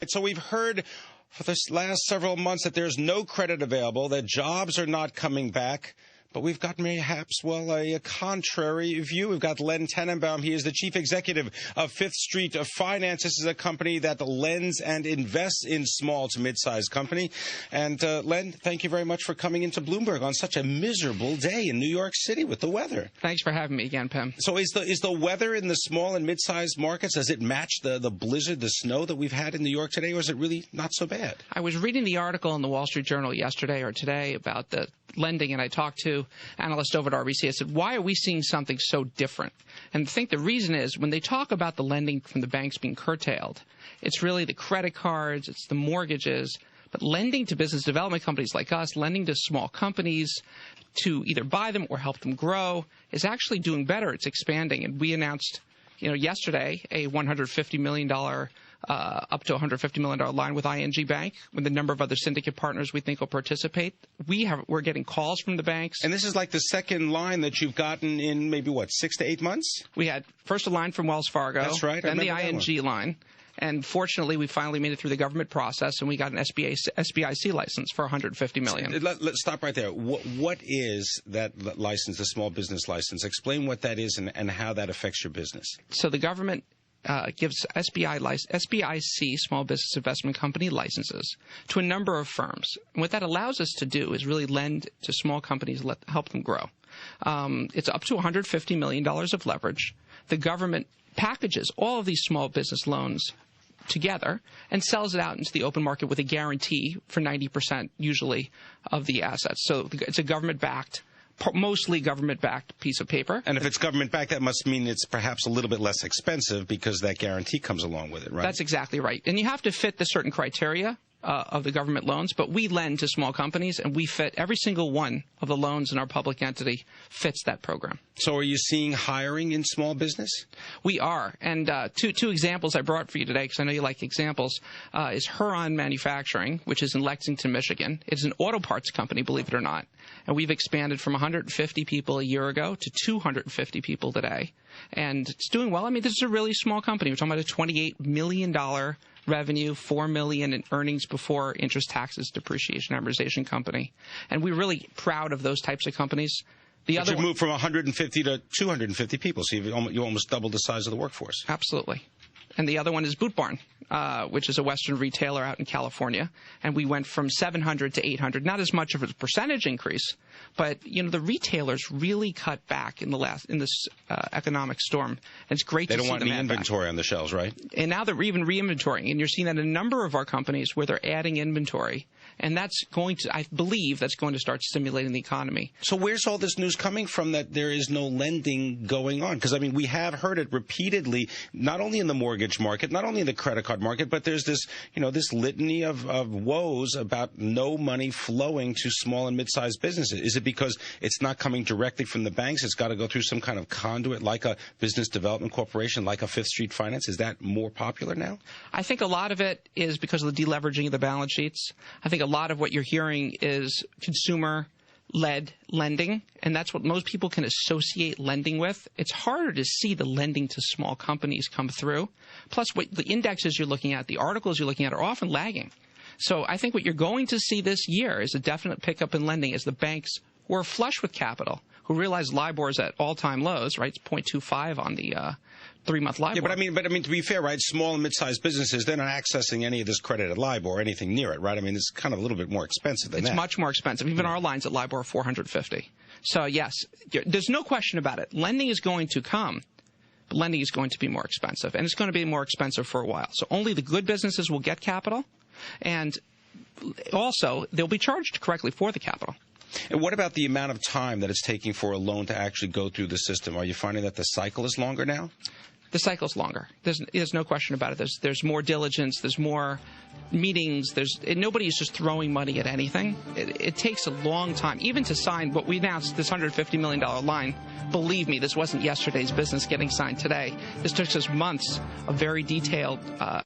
right, so we've heard for this last several months that there's no credit available, that jobs are not coming back. But we've got perhaps, well, a contrary view. We've got Len Tannenbaum. He is the chief executive of Fifth Street Finance. This is a company that lends and invests in small to mid-sized company. And, Len, thank you very much for coming into Bloomberg on such a miserable day in New York City with the weather. Thanks for having me again, Pim. So is the weather in the small and mid-sized markets, does it match the blizzard, the snow that we've had in New York today, or is it really not so bad? I was reading the article in the Wall Street Journal yesterday or today about the lending, and I talked to analysts over at RBC. I said, why are we seeing something so different? And I think the reason is when they talk about the lending from the banks being curtailed, it's really the credit cards, it's the mortgages, but lending to business development companies like us, lending to small companies to either buy them or help them grow is actually doing better. It's expanding. And we announced, yesterday a $150 million up to $150 million line with ING Bank, with a number of other syndicate partners we think will participate. We're getting calls from the banks. And this is like the second line that you've gotten in maybe, 6 to 8 months? We had first a line from Wells Fargo. That's right. Then the ING line. And fortunately, we finally made it through the government process, and we got an SBIC license for $150 million. Let's stop right there. What is that license, the small business license? Explain what that is and how that affects your business. So the government gives SBIC, Small Business Investment Company, licenses to a number of firms. And what that allows us to do is really lend to small companies, help them grow. It's up to $150 million of leverage. The government packages all of these small business loans together and sells it out into the open market with a guarantee for 90% usually of the assets. So it's a government-backed, mostly government-backed piece of paper. And if it's government-backed, that must mean it's perhaps a little bit less expensive because that guarantee comes along with it, right? That's exactly right. And you have to fit the certain criteria of the government loans, but we lend to small companies, and we fit every single one of the loans in our public entity fits that program. So are you seeing hiring in small business? We are. And two examples I brought for you today, because I know you like examples, is Huron Manufacturing, which is in Lexington, Michigan. It's an auto parts company, believe it or not. And we've expanded from 150 people a year ago to 250 people today. And it's doing well. I mean, this is a really small company. We're talking about a $28 million revenue, $4 million in earnings before interest, taxes, depreciation, amortization company. And we're really proud of those types of companies. But you moved from 150 to 250 people, so you almost doubled the size of the workforce. Absolutely. And the other one is Boot Barn, which is a Western retailer out in California. And we went from 700 to 800. Not as much of a percentage increase, but the retailers really cut back in this economic storm. And it's great to see them. They don't want any inventory on the shelves, right? And now they're even re-inventorying. And you're seeing that in a number of our companies where they're adding inventory. And that's going to, I believe, that's going to start stimulating the economy. So where's all this news coming from that there is no lending going on? Because, I mean, we have heard it repeatedly, not only in the mortgage market, not only in the credit card market, but there's this, this litany of woes about no money flowing to small and mid-sized businesses. Is it because it's not coming directly from the banks? It's got to go through some kind of conduit like a business development corporation, like a Fifth Street Finance? Is that more popular now? I think a lot of it is because of the deleveraging of the balance sheets. I think a lot of what you're hearing is consumer-led lending, and that's what most people can associate lending with. It's harder to see the lending to small companies come through. Plus, what the indexes you're looking at, the articles you're looking at are often lagging. So I think what you're going to see this year is a definite pickup in lending as the banks who are flush with capital, who realize LIBOR is at all-time lows, right? It's 0.25 on the 3-month LIBOR. Yeah, but I mean, to be fair, right, small and mid-sized businesses, they're not accessing any of this credit at LIBOR or anything near it, right? I mean, it's kind of a little bit more expensive than that. It's much more expensive. Even our lines at LIBOR are 450. So, yes, there's no question about it. Lending is going to come, but lending is going to be more expensive, and it's going to be more expensive for a while. So only the good businesses will get capital, and also they'll be charged correctly for the capital. And what about the amount of time that it's taking for a loan to actually go through the system? Are you finding that the cycle is longer now? The cycle's longer. There's no question about it. There's more diligence. There's more meetings. Nobody is just throwing money at anything. It takes a long time, even to sign what we announced, this $150 million line. Believe me, this wasn't yesterday's business getting signed today. This took us months of very detailed